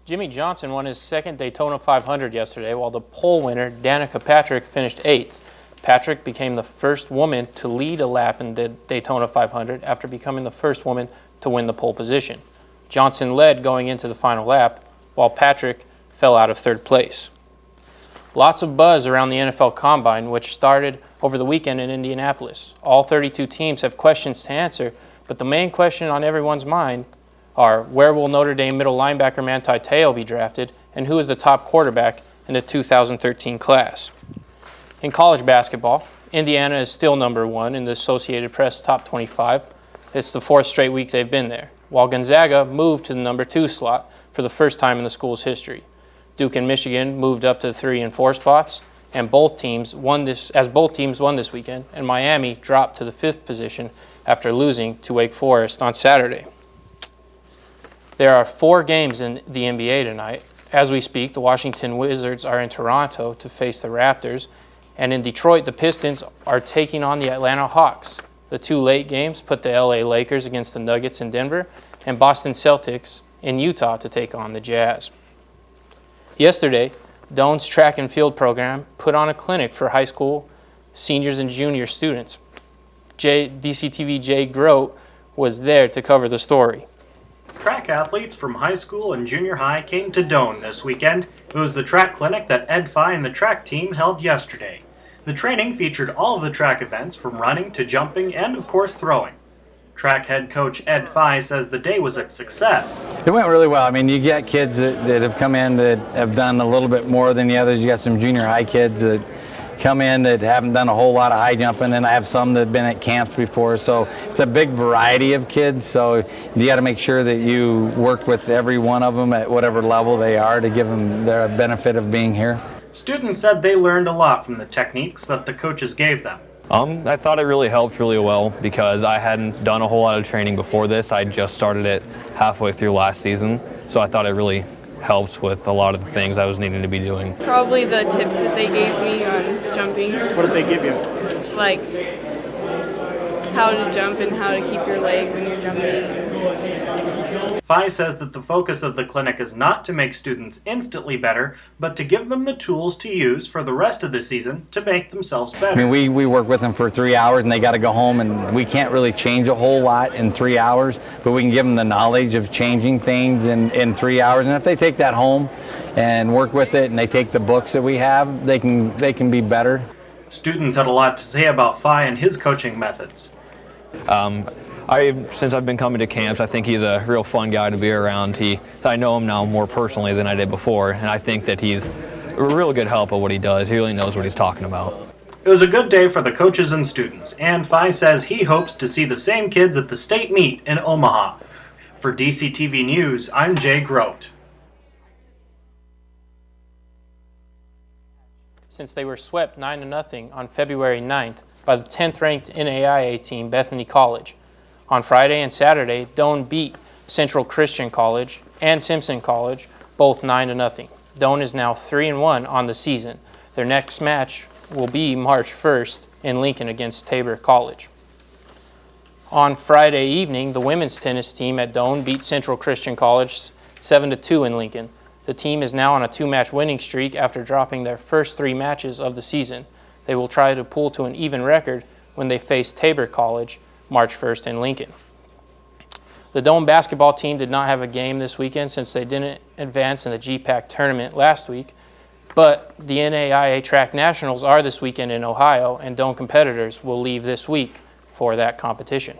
Jimmie Johnson won his second Daytona 500 yesterday, while the pole winner, Danica Patrick, finished 8th. Patrick became the first woman to lead a lap in the Daytona 500 after becoming the first woman to win the pole position. Johnson led going into the final lap, while Patrick fell out of third place. Lots of buzz around the NFL Combine, which started over the weekend in Indianapolis. All 32 teams have questions to answer, but the main question on everyone's mind are, where will Notre Dame middle linebacker Manti Te'o be drafted, and who is the top quarterback in the 2013 class? In college basketball, Indiana is still number 1 in the Associated Press top 25. It's the 4th straight week they've been there, while Gonzaga moved to the number 2 slot for the first time in the school's history. Duke and Michigan moved up to the 3 and 4 spots, and both teams won this weekend, and Miami dropped to the 5th position after losing to Wake Forest on Saturday. There are 4 games in the NBA tonight. As we speak, the Washington Wizards are in Toronto to face the Raptors, and in Detroit, the Pistons are taking on the Atlanta Hawks. The 2 late games put the LA Lakers against the Nuggets in Denver, and Boston Celtics in Utah to take on the Jazz. Yesterday, Doan's track and field program put on a clinic for high school seniors and junior students. DCTV Jay Grote was there to cover the story. Track athletes from high school and junior high came to Doan this weekend. It was the track clinic that Ed Fye and the track team held yesterday. The training featured all of the track events from running to jumping and, of course, throwing. Track head coach Ed Fye says the day was a success. It went really well. I mean, you get kids that have come in that have done a little bit more than the others. You got some junior high kids that come in that haven't done a whole lot of high jumping, and I have some that have been at camps before. So it's a big variety of kids. So you got to make sure that you work with every one of them at whatever level they are to give them their benefit of being here. Students said they learned a lot from the techniques that the coaches gave them. I thought it really helped really well because I hadn't done a whole lot of training before this. I just started it halfway through last season, so I thought it really helped with a lot of the things I was needing to be doing. Probably the tips that they gave me on jumping. What did they give you? Like how to jump and how to keep your leg when you're jumping. Fye says that the focus of the clinic is not to make students instantly better, but to give them the tools to use for the rest of the season to make themselves better. I mean, we work with them for 3 hours and they got to go home, and we can't really change a whole lot in 3 hours, but we can give them the knowledge of changing things in 3 hours. And if they take that home and work with it and they take the books that we have, they can be better. Students had a lot to say about Fye and his coaching methods. Since I've been coming to camps, I think he's a real fun guy to be around. I know him now more personally than I did before, and I think that he's a real good help at what he does. He really knows what he's talking about. It was a good day for the coaches and students, and Fye says he hopes to see the same kids at the state meet in Omaha. For DCTV News, I'm Jay Grote. Since they were swept 9-0 on February 9th by the 10th-ranked NAIA team, Bethany College. On Friday and Saturday, Doan beat Central Christian College and Simpson College, both 9-0. Doan is now 3-1 on the season. Their next match will be March 1st in Lincoln against Tabor College. On Friday evening, the women's tennis team at Doan beat Central Christian College 7-2 in Lincoln. The team is now on a 2-match winning streak after dropping their first 3 matches of the season. They will try to pull to an even record when they face Tabor College March 1st in Lincoln. The Doan basketball team did not have a game this weekend since they didn't advance in the GPAC tournament last week, but the NAIA Track Nationals are this weekend in Ohio, and Doan competitors will leave this week for that competition.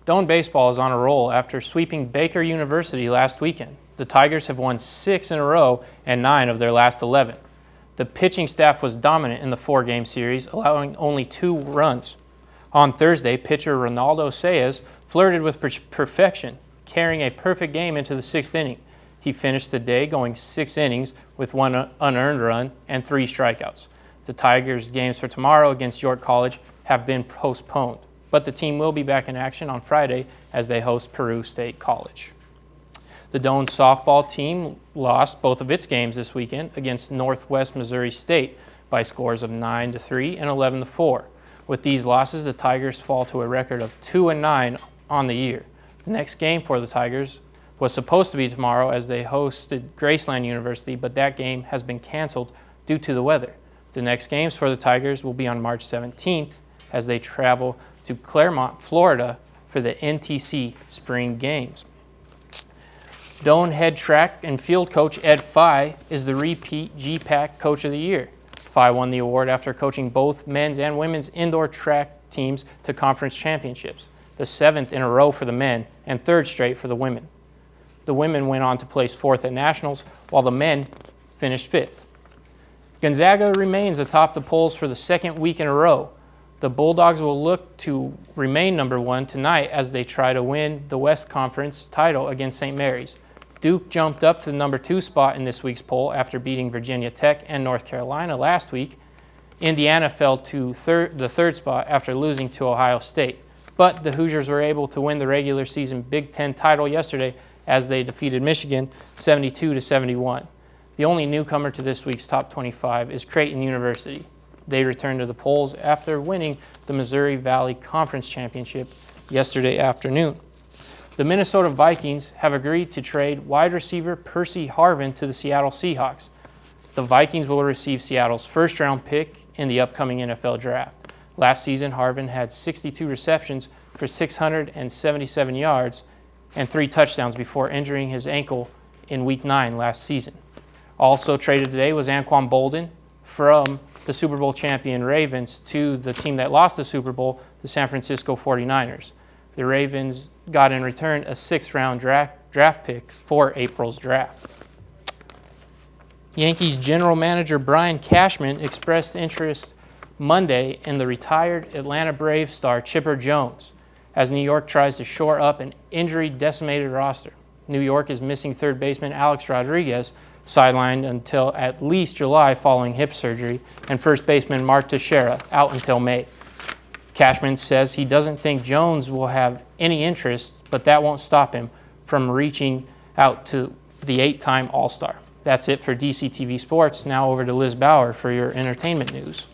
Doan baseball is on a roll after sweeping Baker University last weekend. The Tigers have won 6 in a row and 9 of their last 11. The pitching staff was dominant in the 4-game series, allowing only 2 runs. On Thursday, pitcher Ronaldo Saez flirted with perfection, carrying a perfect game into the 6th inning. He finished the day going 6 innings with 1 unearned run and 3 strikeouts. The Tigers' games for tomorrow against York College have been postponed, but the team will be back in action on Friday as they host Peru State College. The Doan softball team lost both of its games this weekend against Northwest Missouri State by scores of 9-3 and 11-4. With these losses, the Tigers fall to a record of 2-9 on the year. The next game for the Tigers was supposed to be tomorrow as they hosted Graceland University, but that game has been canceled due to the weather. The next games for the Tigers will be on March 17th as they travel to Claremont, Florida for the NTC Spring Games. Doane head track and field coach Ed Fye is the repeat GPAC Coach of the Year. Fye won the award after coaching both men's and women's indoor track teams to conference championships, the 7th in a row for the men and 3rd straight for the women. The women went on to place 4th at nationals, while the men finished 5th. Gonzaga remains atop the polls for the 2nd week in a row. The Bulldogs will look to remain number 1 tonight as they try to win the West Conference title against St. Mary's. Duke jumped up to the number 2 spot in this week's poll after beating Virginia Tech and North Carolina last week. Indiana fell to the 3rd spot after losing to Ohio State. But the Hoosiers were able to win the regular season Big Ten title yesterday as they defeated Michigan 72-71. The only newcomer to this week's top 25 is Creighton University. They returned to the polls after winning the Missouri Valley Conference Championship yesterday afternoon. The Minnesota Vikings have agreed to trade wide receiver Percy Harvin to the Seattle Seahawks. The Vikings will receive Seattle's first-round pick in the upcoming NFL Draft. Last season, Harvin had 62 receptions for 677 yards and 3 touchdowns before injuring his ankle in Week 9 last season. Also traded today was Anquan Boldin from the Super Bowl champion Ravens to the team that lost the Super Bowl, the San Francisco 49ers. The Ravens got in return a 6th-round draft pick for April's draft. Yankees general manager Brian Cashman expressed interest Monday in the retired Atlanta Braves star Chipper Jones as New York tries to shore up an injury-decimated roster. New York is missing 3rd baseman Alex Rodriguez, sidelined until at least July following hip surgery, and 1st baseman Mark Teixeira out until May. Cashman says he doesn't think Jones will have any interest, but that won't stop him from reaching out to the 8-time All-Star. That's it for DCTV Sports. Now over to Liz Bauer for your entertainment news.